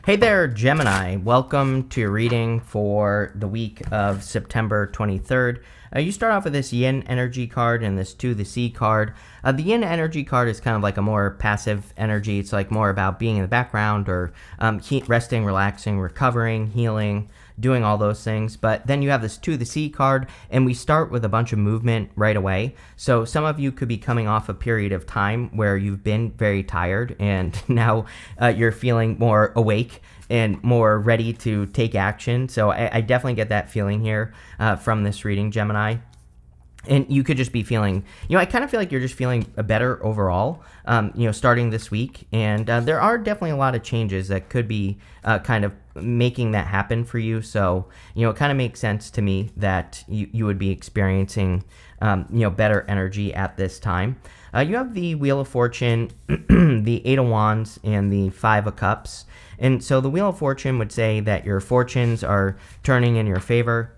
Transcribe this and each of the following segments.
Hey there, Gemini. Welcome to your reading for the week of September 23rd. You start off with this Yin energy card and this To the Sea card. The Yin energy card is kind of like a more passive energy. It's like more about being in the background or resting, relaxing, recovering, healing, doing all those things. But then you have this To the Sea card, and we start with a bunch of movement right away. So some of you could be coming off a period of time where you've been very tired, and now you're feeling more awake and more ready to take action. So I definitely get that feeling here from this reading, Gemini. And you could just be feeling, I kind of feel like you're just feeling better overall, starting this week. And there are definitely a lot of changes that could be kind of making that happen for you. So, it kind of makes sense to me that you would be experiencing, better energy at this time. You have the Wheel of Fortune, the Eight of Wands, and the Five of Cups. And so the Wheel of Fortune would say that your fortunes are turning in your favor.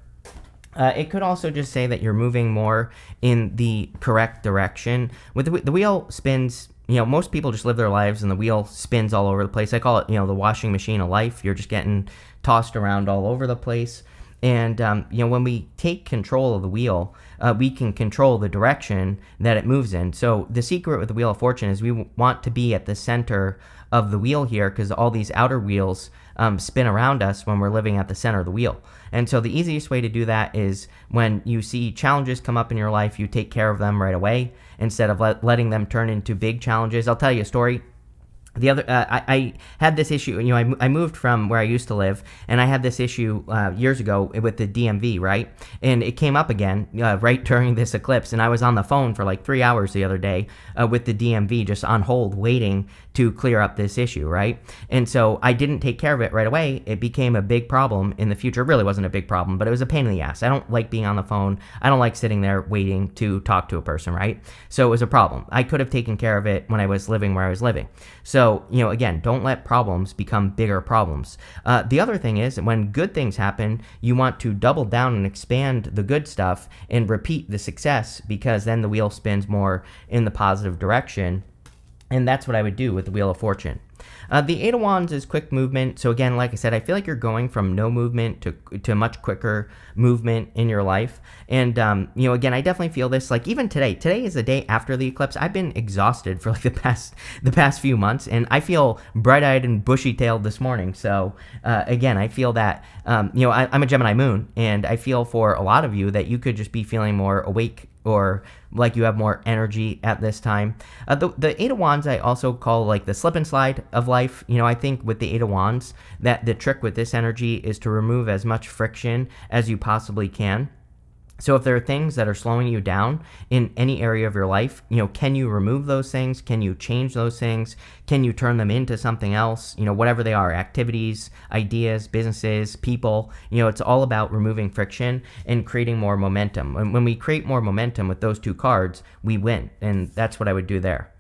It could also just say that you're moving more in the correct direction. With the wheel spins, most people just live their lives and the wheel spins all over the place. I call it, the washing machine of life. You're just getting tossed around all over the place. And, when we take control of the wheel, we can control the direction that it moves in. So the secret with the Wheel of Fortune is we want to be at the center of the wheel here, because all these outer wheels spin around us when we're living at the center of the wheel. And so the easiest way to do that is when you see challenges come up in your life, you take care of them right away instead of letting them turn into big challenges. I'll tell you a story. I had this issue, I moved from where I used to live, and I had this issue years ago with the DMV, right? And it came up again right during this eclipse, and I was on the phone for like 3 hours the other day with the DMV, just on hold, waiting to clear up this issue, right? And so I didn't take care of it right away. It became a big problem in the future. It really wasn't a big problem, but it was a pain in the ass. I don't like being on the phone. I don't like sitting there waiting to talk to a person, right? So it was a problem. I could have taken care of it when I was living where I was living. So, again, don't let problems become bigger problems. The other thing is, when good things happen, you want to double down and expand the good stuff and repeat the success, because then the wheel spins more in the positive direction. And that's what I would do with the Wheel of Fortune. The Eight of Wands is quick movement. So again, like I said, I feel like you're going from no movement to much quicker movement in your life. And, again, I definitely feel this, like even today is the day after the eclipse. I've been exhausted for like the past few months, and I feel bright-eyed and bushy-tailed this morning. So again, I feel that, I'm a Gemini moon, and I feel for a lot of you that you could just be feeling more awake or like you have more energy at this time. The Eight of Wands I also call like the slip and slide of life. I think with the Eight of Wands, that the trick with this energy is to remove as much friction as you possibly can. So if there are things that are slowing you down in any area of your life, can you remove those things? Can you change those things? Can you turn them into something else? Whatever they are, activities, ideas, businesses, people, it's all about removing friction and creating more momentum. When we create more momentum with those two cards, we win. And that's what I would do there.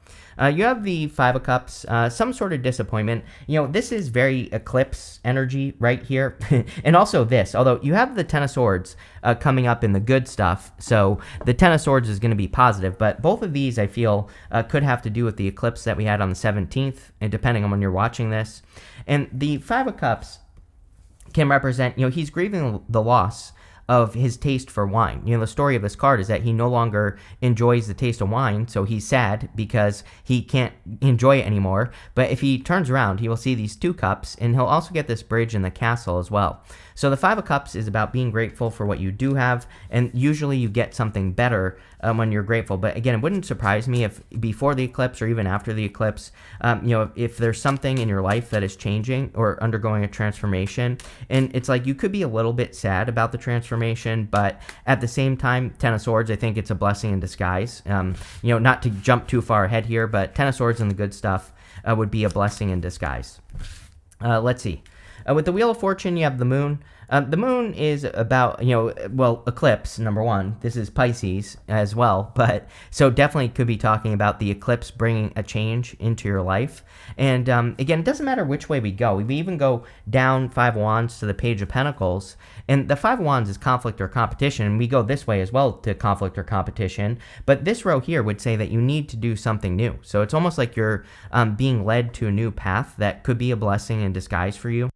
You have the Five of Cups, some sort of disappointment. This is very eclipse energy right here. And also this, although you have the Ten of Swords coming up in the good stuff. So the Ten of Swords is going to be positive. But both of these, I feel, could have to do with the eclipse that we had on the 17th, and depending on when you're watching this. And the Five of Cups can represent, he's grieving the loss of his taste for wine. The story of this card is that he no longer enjoys the taste of wine, so he's sad because he can't enjoy it anymore. But if he turns around, he will see these two cups, and he'll also get this bridge in the castle as well. So the Five of Cups is about being grateful for what you do have, and usually you get something better when you're grateful. But again, it wouldn't surprise me if before the eclipse or even after the eclipse, if there's something in your life that is changing or undergoing a transformation, and it's like you could be a little bit sad about the transformation, but at the same time, Ten of Swords, I think it's a blessing in disguise. Not to jump too far ahead here, but Ten of Swords and the good stuff would be a blessing in disguise. Let's see. With the Wheel of Fortune, you have the moon. The moon is about, well, eclipse, number one. This is Pisces as well, but so definitely could be talking about the eclipse bringing a change into your life. And again, it doesn't matter which way we go. We even go down Five of Wands to the Page of Pentacles. And the Five of Wands is conflict or competition. And we go this way as well to conflict or competition. But this row here would say that you need to do something new. So it's almost like you're being led to a new path that could be a blessing in disguise for you.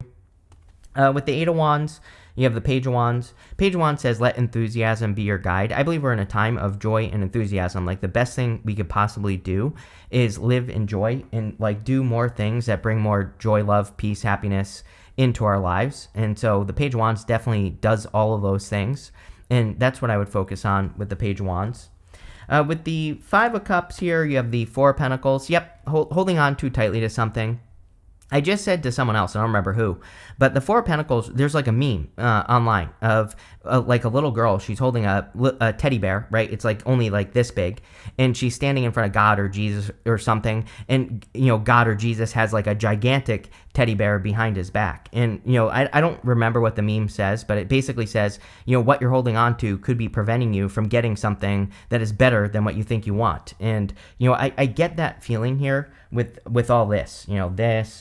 With the Eight of Wands, you have the Page of Wands. Page of Wands says, let enthusiasm be your guide. I believe we're in a time of joy and enthusiasm. Like, the best thing we could possibly do is live in joy and, like, do more things that bring more joy, love, peace, happiness into our lives. And so the Page of Wands definitely does all of those things. And that's what I would focus on with the Page of Wands. With the Five of Cups here, you have the Four of Pentacles. Yep, holding on too tightly to something. I just said to someone else, I don't remember who, but the Four of Pentacles, there's like a meme online of like a little girl. She's holding a teddy bear, right? It's like only like this big, and she's standing in front of God or Jesus or something, and God or Jesus has like a gigantic teddy bear behind his back. And I don't remember what the meme says, but it basically says what you're holding on to could be preventing you from getting something that is better than what you think you want. And I get that feeling here with all this,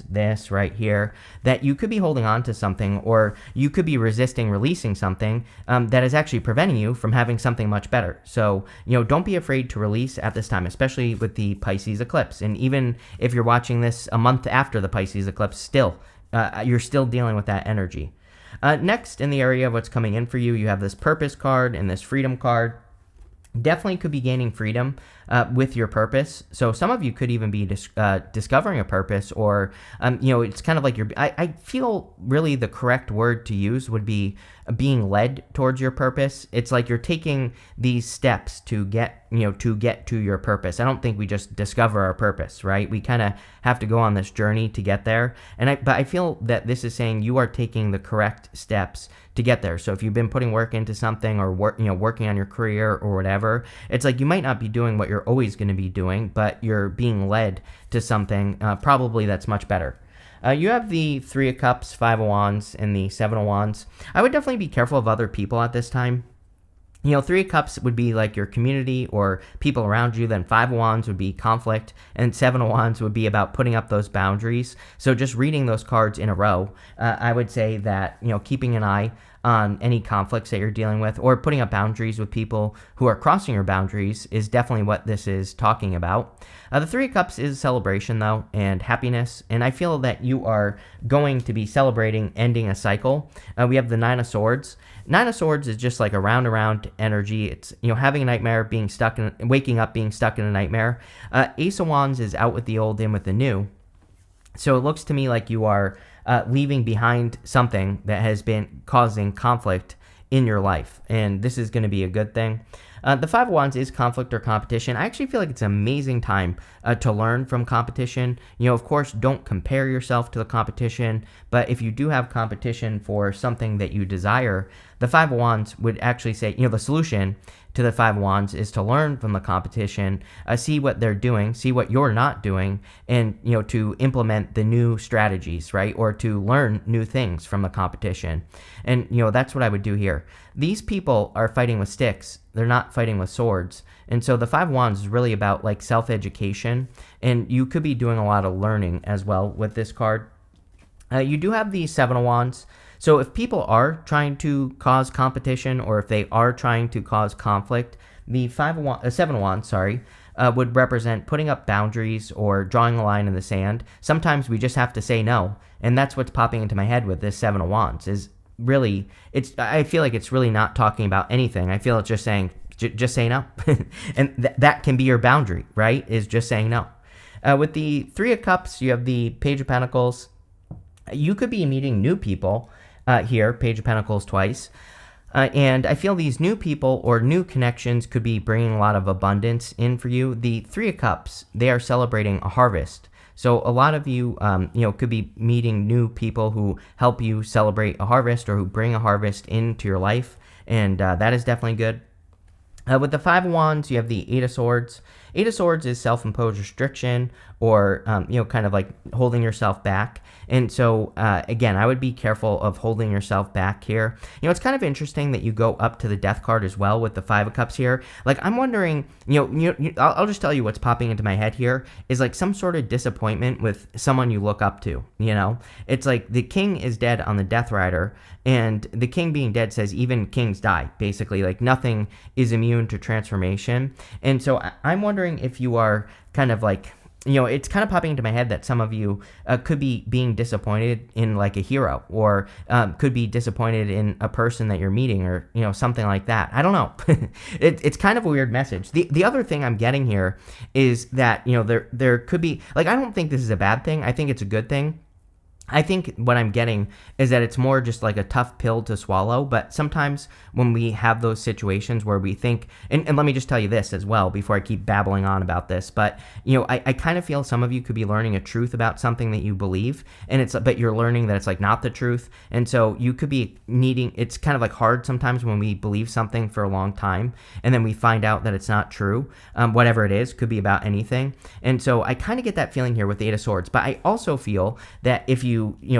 this right here, that you could be holding on to something, or you could be resisting releasing something that is actually preventing you from having something much better. So, don't be afraid to release at this time, especially with the Pisces eclipse. And even if you're watching this a month after the Pisces eclipse, still, you're still dealing with that energy. Next, in the area of what's coming in for you, you have this Purpose card and this Freedom card. Definitely could be gaining freedom with your purpose. So some of you could even be discovering a purpose, or it's kind of like I feel really the correct word to use would be being led towards your purpose. It's like you're taking these steps to get to your purpose. I don't think we just discover our purpose, right? We kind of have to go on this journey to get there. But I feel that this is saying you are taking the correct steps to get there. So if you've been putting work into something, or working on your career or whatever, it's like you might not be doing what you're always going to be doing, but you're being led to something probably that's much better. You have the Three of Cups, Five of Wands, and the Seven of Wands. I would definitely be careful of other people at this time. Three of Cups would be like your community or people around you. Then Five of Wands would be conflict, and Seven of Wands would be about putting up those boundaries. So just reading those cards in a row, I would say that, keeping an eye on any conflicts that you're dealing with, or putting up boundaries with people who are crossing your boundaries, is definitely what this is talking about. The Three of Cups is a celebration, though, and happiness, and I feel that you are going to be celebrating ending a cycle. We have the Nine of Swords. Nine of Swords is just like a round energy. It's, having a nightmare, waking up, being stuck in a nightmare. Ace of Wands is out with the old, in with the new. So it looks to me like you are leaving behind something that has been causing conflict in your life, and this is going to be a good thing. The Five of Wands is conflict or competition. I actually feel like it's an amazing time to learn from competition. Of course, don't compare yourself to the competition, but if you do have competition for something that you desire, the Five of Wands would actually say, the solution to the Five of Wands is to learn from the competition, see what they're doing, see what you're not doing, and, to implement the new strategies, right? Or to learn new things from the competition. And, that's what I would do here. These people are fighting with sticks. They're not fighting with swords. And so the Five of Wands is really about like self-education, and you could be doing a lot of learning as well with this card. You do have the Seven of Wands. So if people are trying to cause competition, or if they are trying to cause conflict, the Seven of Wands, would represent putting up boundaries or drawing a line in the sand. Sometimes we just have to say no, and that's what's popping into my head with this Seven of Wands. Is really, I feel like it's really not talking about anything. I feel it's just saying, just say no, and that can be your boundary, right? Is just saying no. With the Three of Cups, you have the Page of Pentacles. You could be meeting new people. Here, Page of Pentacles twice. And I feel these new people or new connections could be bringing a lot of abundance in for you. The Three of Cups, they are celebrating a harvest. So a lot of you, could be meeting new people who help you celebrate a harvest, or who bring a harvest into your life. And that is definitely good. With the Five of Wands, you have the Eight of Swords. Eight of Swords is self-imposed restriction, or kind of like holding yourself back. And so again, I would be careful of holding yourself back here. It's kind of interesting that you go up to the Death card as well with the Five of Cups here. Like, I'm wondering, I'll just tell you what's popping into my head here is like some sort of disappointment with someone you look up to. It's like the king is dead on the Death Rider, and the king being dead says even kings die, basically. Like, nothing is immune to transformation. And so I'm wondering if you are kind of like, it's kind of popping into my head that some of you could be being disappointed in like a hero, or could be disappointed in a person that you're meeting, or, something like that. I don't know. It's kind of a weird message. The other thing I'm getting here is that, there could be, like, I don't think this is a bad thing. I think it's a good thing. I think what I'm getting is that it's more just like a tough pill to swallow. But sometimes when we have those situations where we think, and let me just tell you this as well before I keep babbling on about this, but I kind of feel some of you could be learning a truth about something that you believe, and but you're learning that it's like not the truth. And so you could be needing, it's kind of like hard sometimes when we believe something for a long time and then we find out that it's not true. Whatever it is, could be about anything. And so I kind of get that feeling here with the Eight of Swords. But I also feel that if you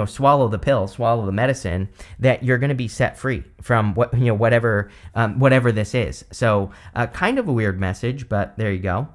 swallow the pill, swallow the medicine, that you're going to be set free from whatever this is. So kind of a weird message, but there you go.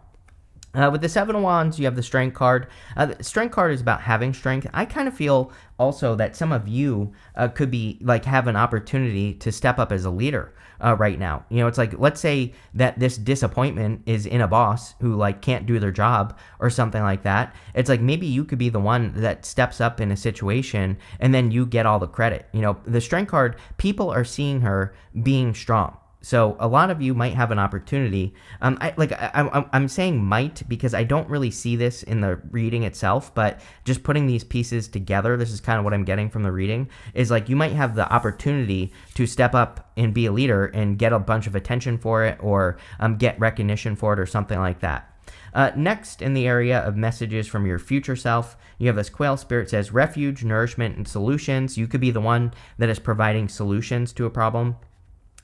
With the Seven of Wands, you have the Strength card. The Strength card is about having strength. I kind of feel also that some of you could be like have an opportunity to step up as a leader right now. It's like, let's say that this disappointment is in a boss who like can't do their job or something like that. It's like maybe you could be the one that steps up in a situation and then you get all the credit. The Strength card, people are seeing her being strong. So a lot of you might have an opportunity. I'm saying might because I don't really see this in the reading itself, but just putting these pieces together, this is kind of what I'm getting from the reading, is like you might have the opportunity to step up and be a leader and get a bunch of attention for it, or get recognition for it, or something like that. Next, in the area of messages from your future self, you have this Quail Spirit says refuge, nourishment, and solutions. You could be the one that is providing solutions to a problem.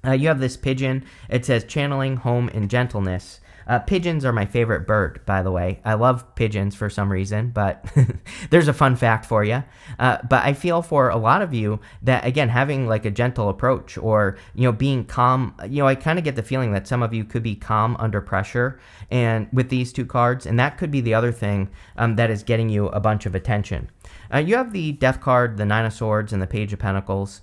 You have this Pigeon. It says channeling, home, and gentleness. Pigeons are my favorite bird, by the way. I love pigeons for some reason, but there's a fun fact for you. But I feel for a lot of you that, again, having like a gentle approach, or, being calm, I kind of get the feeling that some of you could be calm under pressure, and with these two cards, and that could be the other thing that is getting you a bunch of attention. You have the Death card, the Nine of Swords, and the Page of Pentacles.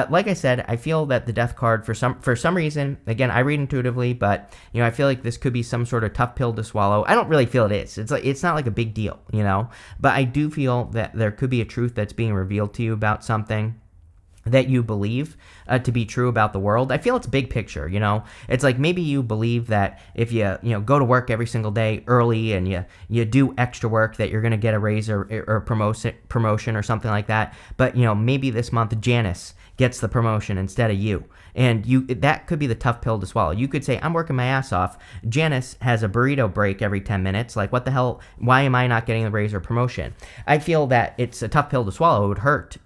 Like I said, I feel that the Death card, for some reason, again, I read intuitively, but I feel like this could be some sort of tough pill to swallow. I don't really feel it is. It's not like a big deal, But I do feel that there could be a truth that's being revealed to you about something that you believe to be true about the world. I feel it's big picture, It's like maybe you believe that if you go to work every single day early and you do extra work, that you're going to get a raise or promotion or something like that. But maybe this month Janice gets the promotion instead of you. And that could be the tough pill to swallow. You could say, I'm working my ass off. Janice has a burrito break every 10 minutes. Like, what the hell? Why am I not getting the raise or promotion? I feel that it's a tough pill to swallow. It would hurt,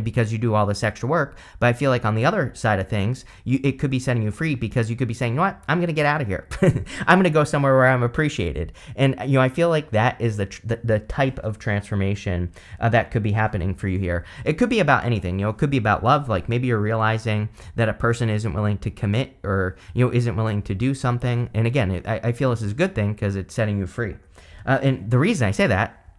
because you do all this extra work. But I feel like on the other side of things, it could be setting you free, because you could be saying, you know what? I'm going to get out of here. I'm going to go somewhere where I'm appreciated. And, I feel like that is the type of transformation that could be happening for you here. It could be about anything. It could be about love. Like, maybe you're realizing that a person isn't willing to commit, or isn't willing to do something. And again, I feel this is a good thing because it's setting you free. And the reason I say that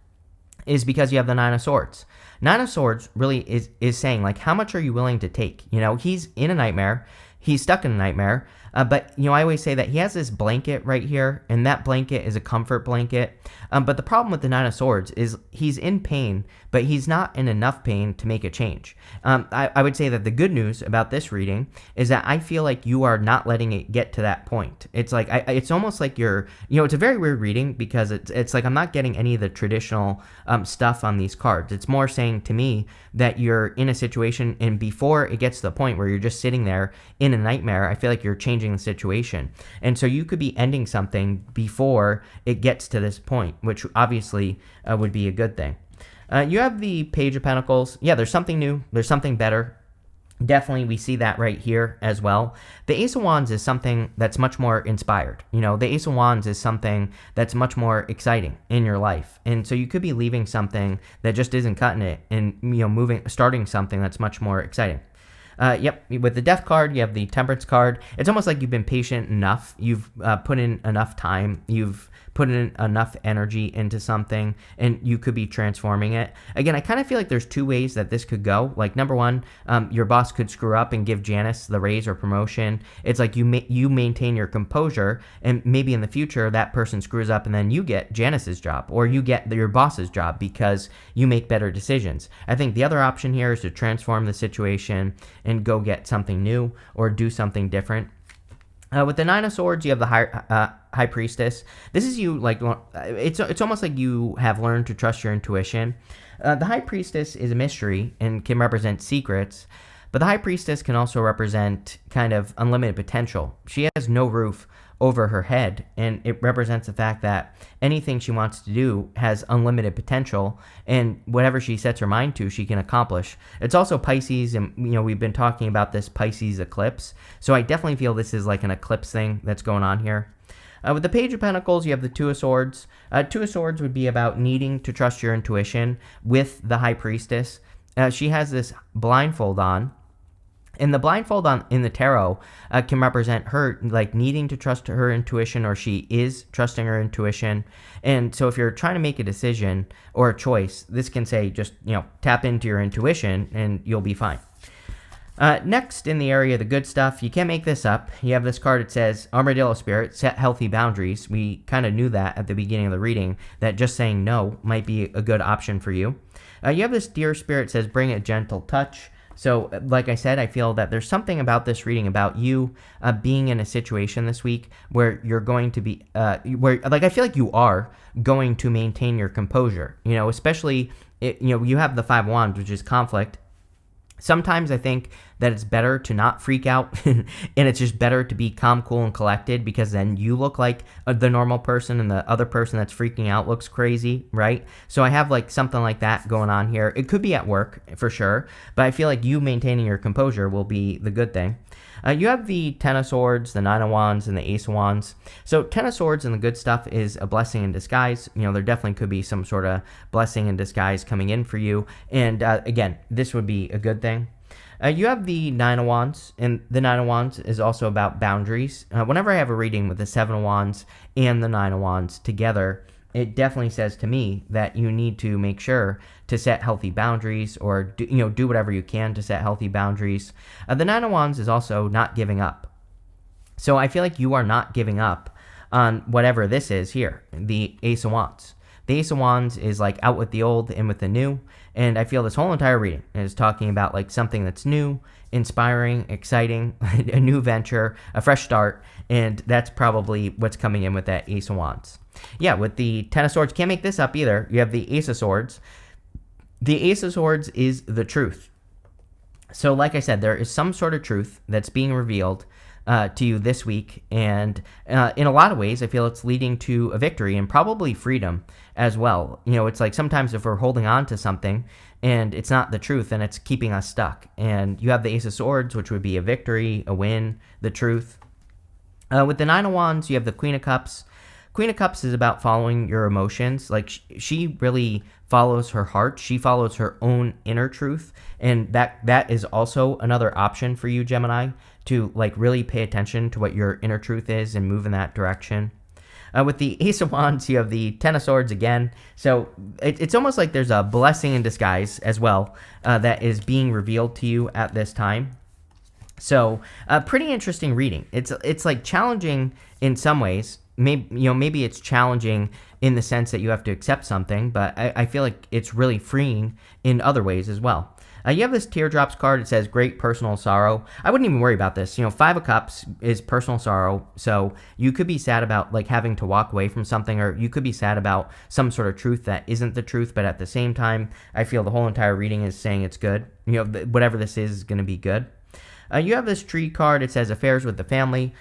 is because you have the Nine of Swords. Nine of Swords really is saying, like, how much are you willing to take? He's in a nightmare. He's stuck in a nightmare. But, I always say that he has this blanket right here, and that blanket is a comfort blanket. But the problem with the Nine of Swords is he's in pain, but he's not in enough pain to make a change. I would say that the good news about this reading is that I feel like you are not letting it get to that point. It's like, it's almost like you're, it's a very weird reading, because it's like I'm not getting any of the traditional stuff on these cards. It's more saying to me that you're in a situation, and before it gets to the point where you're just sitting there in a nightmare, I feel like you're changing the situation. And so you could be ending something before it gets to this point, which obviously would be a good thing. You have the Page of Pentacles. Yeah, there's something new. There's something better Definitely, we see that right here as well. The Ace of Wands is something that's much more inspired. The Ace of Wands is something that's much more exciting in your life. And so you could be leaving something that just isn't cutting it and, starting something that's much more exciting. Yep, with the Death card, you have the Temperance card. It's almost like you've been patient enough. You've put in enough time. You've put in enough energy into something, and you could be transforming it. Again, I kind of feel like there's two ways that this could go. Like, number one, your boss could screw up and give Janice the raise or promotion. It's like you maintain your composure, and maybe in the future that person screws up, and then you get Janice's job, or you get your boss's job because you make better decisions. I think the other option here is to transform the situation and go get something new or do something different. With the Nine of Swords, you have the High Priestess. This is you, like, it's almost like you have learned to trust your intuition. The High Priestess is a mystery and can represent secrets, but the High Priestess can also represent kind of unlimited potential. She has no roof over her head, and it represents the fact that anything she wants to do has unlimited potential, and whatever she sets her mind to, she can accomplish. It's also Pisces, and we've been talking about this Pisces eclipse, so I definitely feel this is like an eclipse thing that's going on here. With the Page of Pentacles, you have the Two of Swords. Two of Swords would be about needing to trust your intuition with the High Priestess. She has this blindfold on. And the blindfold in the tarot can represent her like needing to trust her intuition, or she is trusting her intuition. And so if you're trying to make a decision or a choice, this can say just, tap into your intuition and you'll be fine. Next, in the area of the good stuff, you can't make this up. You have this card. It says, Armadillo Spirit, set healthy boundaries. We kind of knew that at the beginning of the reading, that just saying no might be a good option for you. You have this Deer Spirit, says, bring a gentle touch. So, like I said, I feel that there's something about this reading about you being in a situation this week where you're going to be, I feel like you are going to maintain your composure, especially, you have the Five of Wands, which is conflict. Sometimes I think that it's better to not freak out and it's just better to be calm, cool, and collected, because then you look like the normal person and the other person that's freaking out looks crazy, right? So I have like something like that going on here. It could be at work for sure, but I feel like you maintaining your composure will be the good thing. You have the Ten of Swords, the Nine of Wands, and the Ace of Wands. So Ten of Swords and the good stuff is a blessing in disguise. There definitely could be some sort of blessing in disguise coming in for you. And again, this would be a good thing. You have the Nine of Wands, and the Nine of Wands is also about boundaries. Whenever I have a reading with the Seven of Wands and the Nine of Wands together, it definitely says to me that you need to make sure to set healthy boundaries, or do whatever you can to set healthy boundaries. The Nine of Wands is also not giving up. So I feel like you are not giving up on whatever this is here, the Ace of Wands. The Ace of Wands is like out with the old and with the new, and I feel this whole entire reading is talking about like something that's new, inspiring, exciting, a new venture, a fresh start, and that's probably what's coming in with that Ace of Wands. Yeah, with the Ten of Swords, can't make this up either. You have the Ace of Swords. The Ace of Swords is the truth. So like I said, there is some sort of truth that's being revealed to you this week, and in a lot of ways I feel it's leading to a victory and probably freedom as well. It's like sometimes if we're holding on to something and it's not the truth, and it's keeping us stuck. And you have the Ace of Swords, which would be a victory, a win, the truth. With the Nine of Wands, you have the Queen of Cups. Queen of Cups is about following your emotions. Like, she really follows her heart. She follows her own inner truth. And that is also another option for you, Gemini, to like really pay attention to what your inner truth is and move in that direction. With the Ace of Wands, you have the Ten of Swords again. So it's almost like there's a blessing in disguise as well that is being revealed to you at this time. So pretty interesting reading. It's like challenging in some ways. Maybe it's challenging in the sense that you have to accept something, but I feel like it's really freeing in other ways as well. You have this Teardrops card. It says great personal sorrow. I wouldn't even worry about this. Five of Cups is personal sorrow. So you could be sad about like having to walk away from something, or you could be sad about some sort of truth that isn't the truth. But at the same time, I feel the whole entire reading is saying it's good. Whatever this is going to be good. You have this tree card. It says affairs with the family.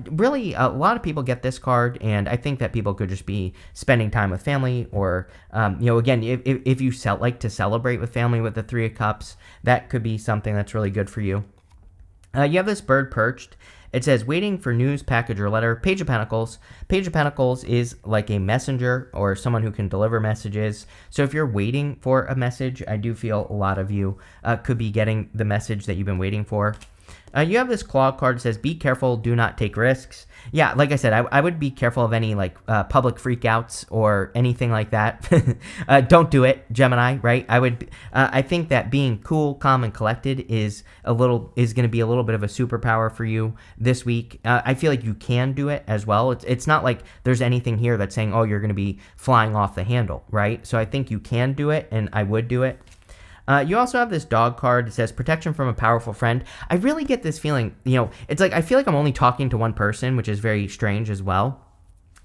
Really, a lot of people get this card, and I think that people could just be spending time with family, or again, if you like to celebrate with family with the Three of Cups, that could be something that's really good for you. You have this bird perched. It says waiting for news, package, or letter. Page of Pentacles. Page of Pentacles is like a messenger or someone who can deliver messages. So if you're waiting for a message, I do feel a lot of you could be getting the message that you've been waiting for. You have this claw card that says, be careful, do not take risks. Yeah, like I said, I would be careful of any public freakouts or anything like that. Don't do it, Gemini, right? I think that being cool, calm, and collected is going to be a little bit of a superpower for you this week. I feel like you can do it as well. It's not like there's anything here that's saying, oh, you're going to be flying off the handle, right? So I think you can do it, and I would do it. You also have this dog card that says protection from a powerful friend. I really get this feeling, it's like I feel like I'm only talking to one person, which is very strange as well.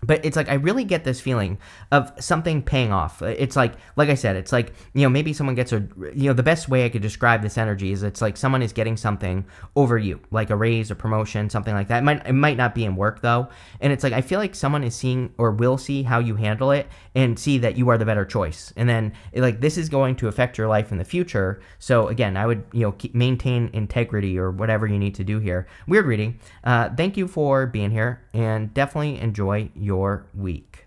But it's like I really get this feeling of something paying off. It's like I said, it's like, maybe someone gets the best way I could describe this energy is it's like someone is getting something over you, like a raise, a promotion, something like that. It might not be in work though. And it's like I feel like someone is seeing or will see how you handle it and see that you are the better choice. And then this is going to affect your life in the future. So again, I would maintain integrity or whatever you need to do here. Weird reading. Thank you for being here, and definitely enjoy your week.